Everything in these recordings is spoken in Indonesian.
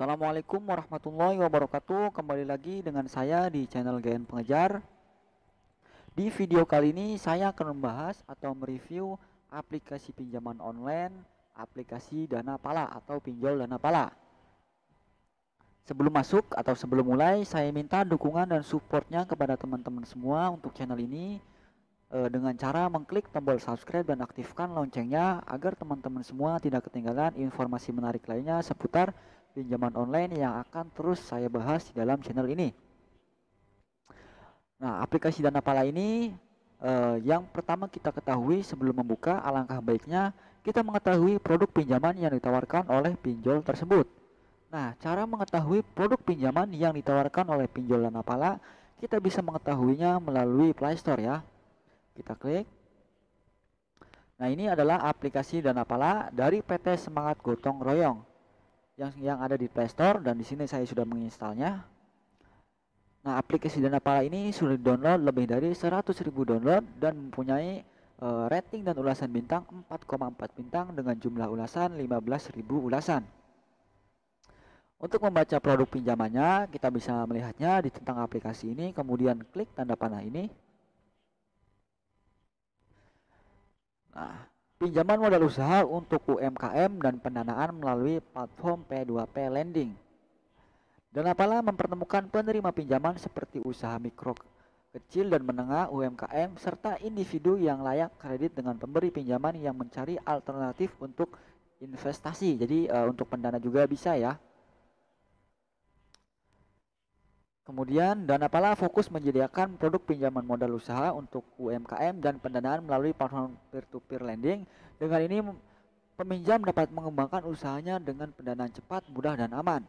Assalamualaikum warahmatullahi wabarakatuh. Kembali lagi dengan saya di channel GN Pengejar. Di video kali ini saya akan membahas atau mereview aplikasi pinjaman online, aplikasi Dana Pala atau pinjol Dana Pala. Sebelum masuk atau sebelum mulai, saya minta dukungan dan supportnya kepada teman-teman semua untuk channel ini dengan cara mengklik tombol subscribe dan aktifkan loncengnya agar teman-teman semua tidak ketinggalan informasi menarik lainnya seputar pinjaman online yang akan terus saya bahas di dalam channel ini. Nah, aplikasi Dana Pala ini yang pertama kita ketahui sebelum membuka, alangkah baiknya kita mengetahui produk pinjaman yang ditawarkan oleh pinjol tersebut. Nah, cara mengetahui produk pinjaman yang ditawarkan oleh pinjol Dana Pala, kita bisa mengetahuinya melalui Play Store ya. Kita klik. Nah, ini adalah aplikasi Dana Pala dari PT Semangat Gotong Royong yang ada di Play Store, dan di sini saya sudah menginstalnya. Nah, aplikasi Dana Pala ini sudah di-download lebih dari 100.000 download dan mempunyai rating dan ulasan bintang 4,4 bintang dengan jumlah ulasan 15.000 ulasan. Untuk membaca produk pinjamannya, kita bisa melihatnya di tentang aplikasi ini, kemudian klik tanda panah ini. Nah, pinjaman modal usaha untuk UMKM dan pendanaan melalui platform P2P Lending. Dana Pala mempertemukan penerima pinjaman seperti usaha mikro, kecil dan menengah, UMKM, serta individu yang layak kredit dengan pemberi pinjaman yang mencari alternatif untuk investasi. Jadi untuk pendana juga bisa ya. Kemudian Dana Pala fokus menyediakan produk pinjaman modal usaha untuk UMKM dan pendanaan melalui platform peer-to-peer lending. Dengan ini peminjam dapat mengembangkan usahanya dengan pendanaan cepat, mudah, dan aman.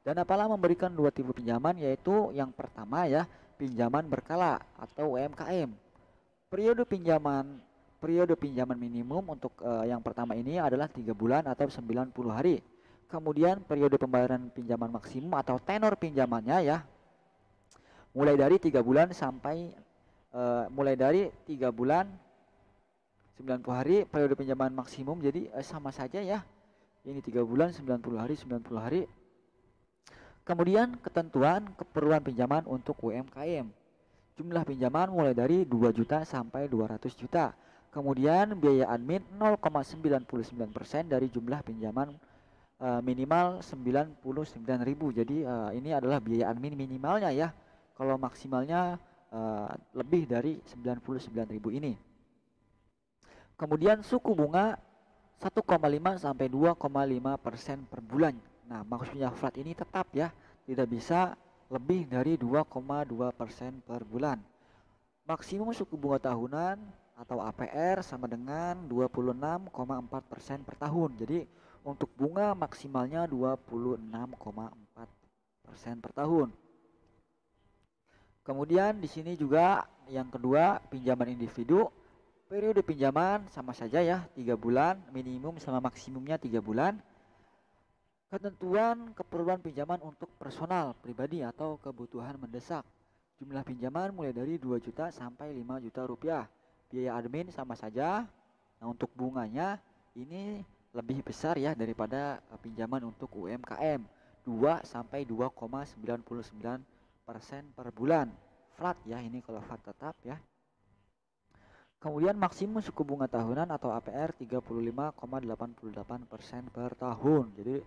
Dana Pala memberikan dua tipe pinjaman, yaitu yang pertama ya, pinjaman berkala atau UMKM. Periode pinjaman minimum untuk yang pertama ini adalah 3 bulan atau 90 hari. Kemudian periode pembayaran pinjaman maksimum atau tenor pinjamannya ya, mulai dari 3 bulan sampai mulai dari 3 bulan 90 hari periode pinjaman maksimum, jadi sama saja ya. Ini 3 bulan 90 hari 90 hari. Kemudian ketentuan keperluan pinjaman untuk UMKM. Jumlah pinjaman mulai dari 2 juta sampai 200 juta. Kemudian biaya admin 0,99% dari jumlah pinjaman minimal 99.000. Jadi ini adalah biaya admin minimalnya ya. Kalau maksimalnya lebih dari 99.000 ini. Kemudian suku bunga 1,5 sampai 2,5% per bulan. Nah, maksudnya flat ini tetap ya, tidak bisa lebih dari 2,2% per bulan. Maksimum suku bunga tahunan atau APR sama dengan 26,4% per tahun. Jadi untuk bunga maksimalnya 26,4% per tahun. Kemudian di sini juga yang kedua, pinjaman individu. Periode pinjaman sama saja ya, 3 bulan, minimum sama maksimumnya 3 bulan. Ketentuan keperluan pinjaman untuk personal, pribadi atau kebutuhan mendesak. Jumlah pinjaman mulai dari 2 juta sampai 5 juta rupiah. Biaya admin sama saja. Nah, untuk bunganya ini lebih besar ya daripada pinjaman untuk UMKM. 2 sampai 2,99% per bulan. Flat ya, ini kalau flat tetap ya. Kemudian maksimum suku bunga tahunan atau APR 35,88% per tahun. Jadi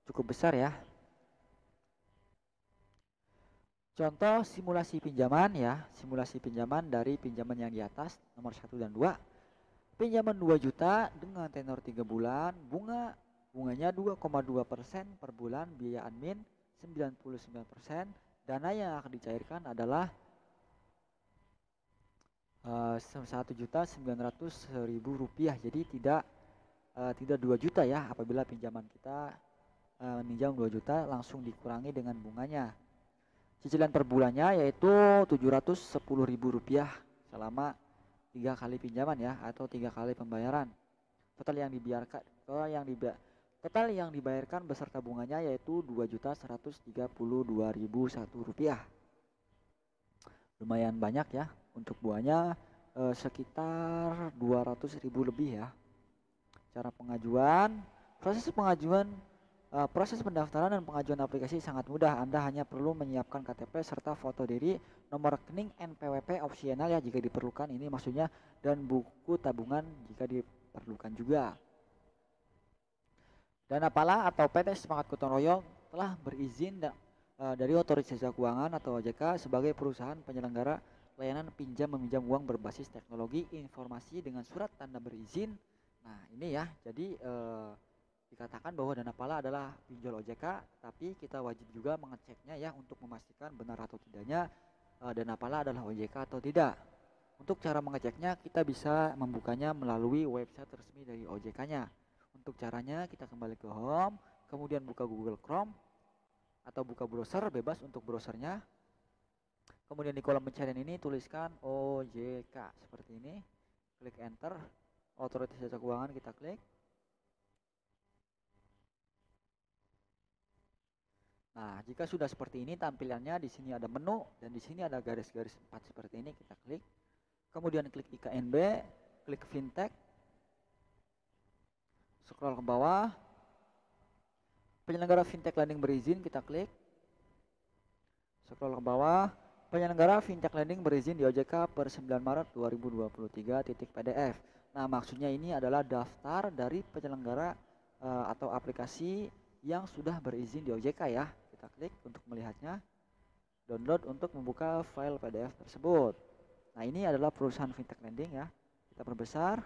cukup besar ya. Contoh simulasi pinjaman ya, simulasi pinjaman dari pinjaman yang di atas nomor 1 dan 2. Pinjaman 2 juta dengan tenor 3 bulan, bunganya 2,2% per bulan, biaya admin 99%, dana yang akan dicairkan adalah 1.900.000 rupiah. Jadi tidak 2 juta ya, apabila pinjaman kita meminjam 2 juta langsung dikurangi dengan bunganya. Cicilan per bulannya yaitu 710.000 rupiah selama 3 kali pinjaman ya, atau 3 kali pembayaran. Total yang dibayarkan beserta bunganya yaitu 2.132.001 rupiah. Lumayan banyak ya, untuk buahnya sekitar 200.000 lebih ya. Cara pengajuan, proses pengajuan Proses pendaftaran dan pengajuan aplikasi sangat mudah. Anda hanya perlu menyiapkan KTP serta foto diri, nomor rekening NPWP opsional ya jika diperlukan, ini maksudnya, dan buku tabungan jika diperlukan juga. Dana Pala atau PT Semangat Gotong Royong telah berizin dari Otoritas Jasa Keuangan atau OJK sebagai perusahaan penyelenggara layanan pinjam meminjam uang berbasis teknologi informasi dengan surat tanda berizin. Nah ini ya, jadi dikatakan bahwa Dana Pala adalah pinjol OJK, tapi kita wajib juga mengeceknya ya untuk memastikan benar atau tidaknya Dana Pala adalah OJK atau tidak. Untuk cara mengeceknya kita bisa membukanya melalui website resmi dari OJK-nya. Untuk caranya kita kembali ke home, kemudian buka Google Chrome atau buka browser, bebas untuk browsernya. Kemudian di kolom pencarian ini tuliskan OJK seperti ini, klik enter, Otoritas Jasa Keuangan kita klik. Nah, jika sudah seperti ini tampilannya, di sini ada menu dan di sini ada garis-garis 4 seperti ini, kita klik. Kemudian klik IKNB, klik fintech. Scroll ke bawah. Penyelenggara fintech lending berizin, kita klik. Scroll ke bawah. Penyelenggara fintech lending berizin di OJK per 9 Maret 2023 .pdf. Nah, maksudnya ini adalah daftar dari penyelenggara atau aplikasi yang sudah berizin di OJK ya. Kita klik untuk melihatnya, download untuk membuka file PDF tersebut. Nah ini adalah perusahaan fintech lending ya, kita perbesar.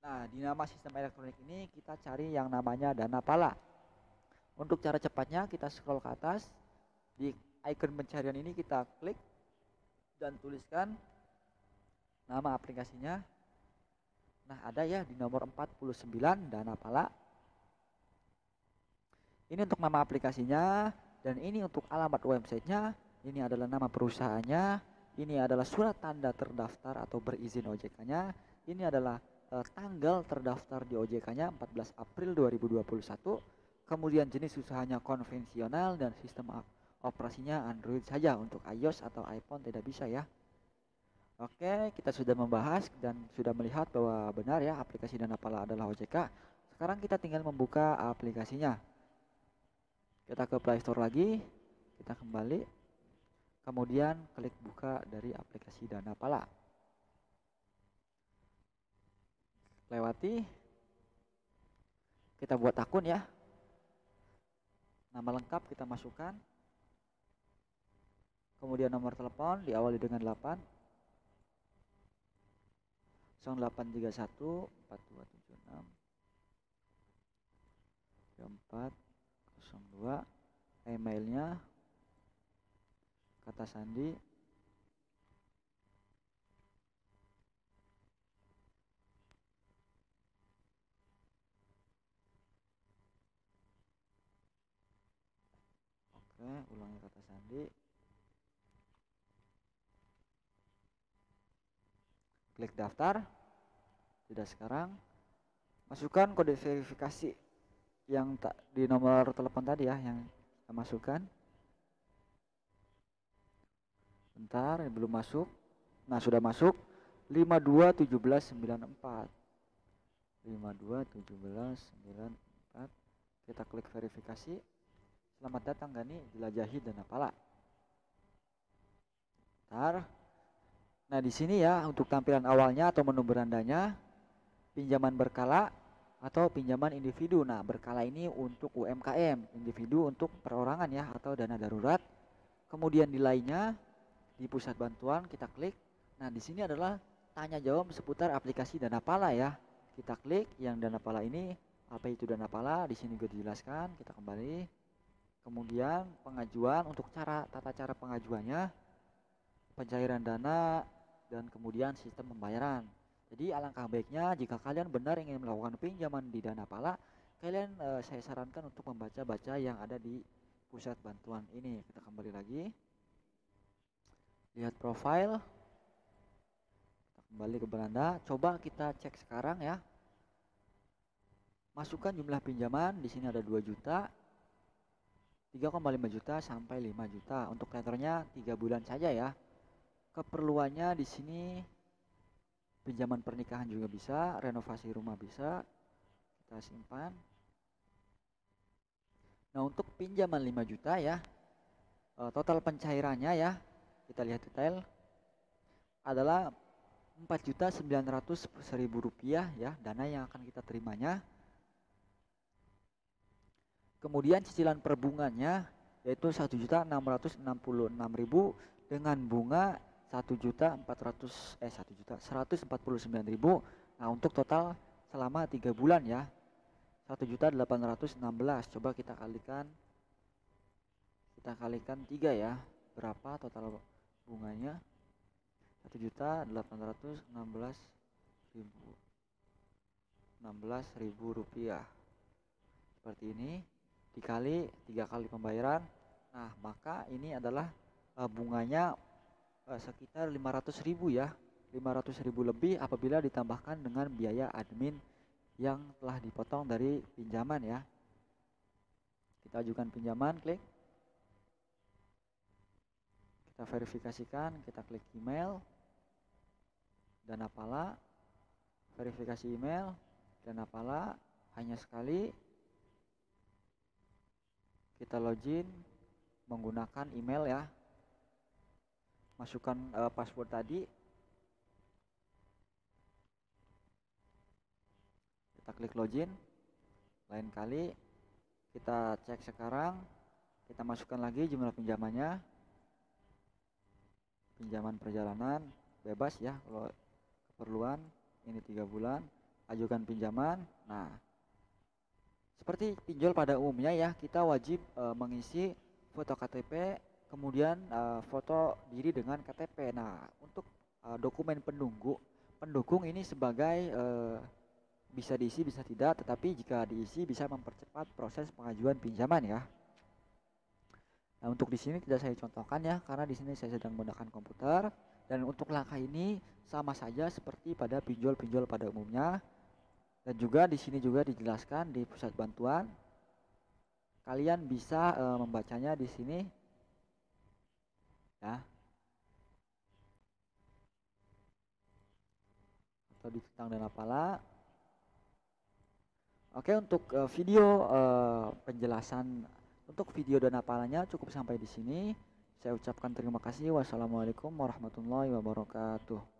Nah di nama sistem elektronik ini kita cari yang namanya Dana Pala. Untuk cara cepatnya kita scroll ke atas, di icon pencarian ini kita klik dan tuliskan nama aplikasinya. Nah ada ya di nomor 49 Dana Pala. Ini untuk nama aplikasinya, dan ini untuk alamat websitenya. Ini adalah nama perusahaannya. Ini adalah surat tanda terdaftar atau berizin OJK-nya. Ini adalah tanggal terdaftar di OJK-nya 14 April 2021. Kemudian jenis usahanya konvensional dan sistem operasinya Android saja. Untuk iOS atau iPhone tidak bisa ya. Oke, kita sudah membahas dan sudah melihat bahwa benar ya aplikasi Dana Pala adalah OJK. Sekarang kita tinggal membuka aplikasinya. Kita ke Play Store lagi, kita kembali, kemudian klik buka dari aplikasi Dana Pala. Lewati, kita buat akun ya. Nama lengkap kita masukkan. Kemudian nomor telepon diawali dengan 8 0831 4276 3402. Emailnya kata sandi ulangi kata sandi, klik daftar. Tidak sekarang, masukkan kode verifikasi yang di nomor telepon tadi ya, yang kita masukkan. Bentar, belum masuk. Nah sudah masuk, 521794 521794. Kita klik verifikasi. Selamat datang Gani, jelajahi Dana Pala. Bentar. Nah di sini ya untuk tampilan awalnya atau menu berandanya, pinjaman berkala atau pinjaman individu. Nah berkala ini untuk UMKM, individu untuk perorangan ya atau dana darurat. Kemudian di lainnya, di pusat bantuan kita klik. Nah di sini adalah tanya jawab seputar aplikasi Dana Pala ya. Kita klik yang Dana Pala ini, apa itu Dana Pala, di sini gue dijelaskan. Kita kembali. Kemudian pengajuan, untuk tata cara pengajuannya, pencairan dana, dan kemudian sistem pembayaran. Jadi alangkah baiknya jika kalian benar ingin melakukan pinjaman di Dana Pala, kalian saya sarankan untuk membaca-baca yang ada di pusat bantuan ini. Kita kembali lagi, lihat profile, kita kembali ke beranda. Coba kita cek sekarang ya. Masukkan jumlah pinjaman, di sini ada 2 juta, 3,5 juta sampai 5 juta. Untuk tenornya 3 bulan saja ya. Keperluannya di sini pinjaman pernikahan juga bisa, renovasi rumah bisa, kita simpan. Nah, untuk pinjaman 5 juta ya, total pencairannya ya, kita lihat detail adalah 4.900.000 rupiah ya, dana yang akan kita terimanya. Kemudian cicilan per bunganya yaitu 1.666.000 dengan bunga 1.149.000. Nah, untuk total selama 3 bulan ya, 1.816. Coba kita kalikan 3 ya, berapa total bunganya? 1.816.000 rupiah. Seperti ini dikali 3 kali pembayaran. Nah, maka ini adalah bunganya sekitar 500.000 ya, 500.000 lebih apabila ditambahkan dengan biaya admin yang telah dipotong dari pinjaman ya. Kita ajukan pinjaman, klik, kita verifikasikan, kita klik email, Dana Pala, verifikasi email, Dana Pala, hanya sekali. Kita login menggunakan email ya, masukkan password tadi, kita klik login. Lain kali kita cek sekarang, kita masukkan lagi jumlah pinjamannya, pinjaman perjalanan bebas ya, kalau keperluan ini 3 bulan, ajukan pinjaman. Nah, seperti pinjol pada umumnya ya, kita wajib mengisi foto KTP, kemudian foto diri dengan KTP. Nah, untuk dokumen pendukung ini sebagai bisa diisi bisa tidak, tetapi jika diisi bisa mempercepat proses pengajuan pinjaman ya. Nah, untuk di sini tidak saya contohkan ya, karena di sini saya sedang menggunakan komputer, dan untuk langkah ini sama saja seperti pada pinjol-pinjol pada umumnya. Dan juga di sini juga dijelaskan di pusat bantuan. Kalian bisa membacanya di sini ya, atau di tentang Dana Pala. Oke, untuk video penjelasan untuk video Dana Palanya cukup sampai di sini. Saya ucapkan terima kasih. Wassalamualaikum warahmatullahi wabarakatuh.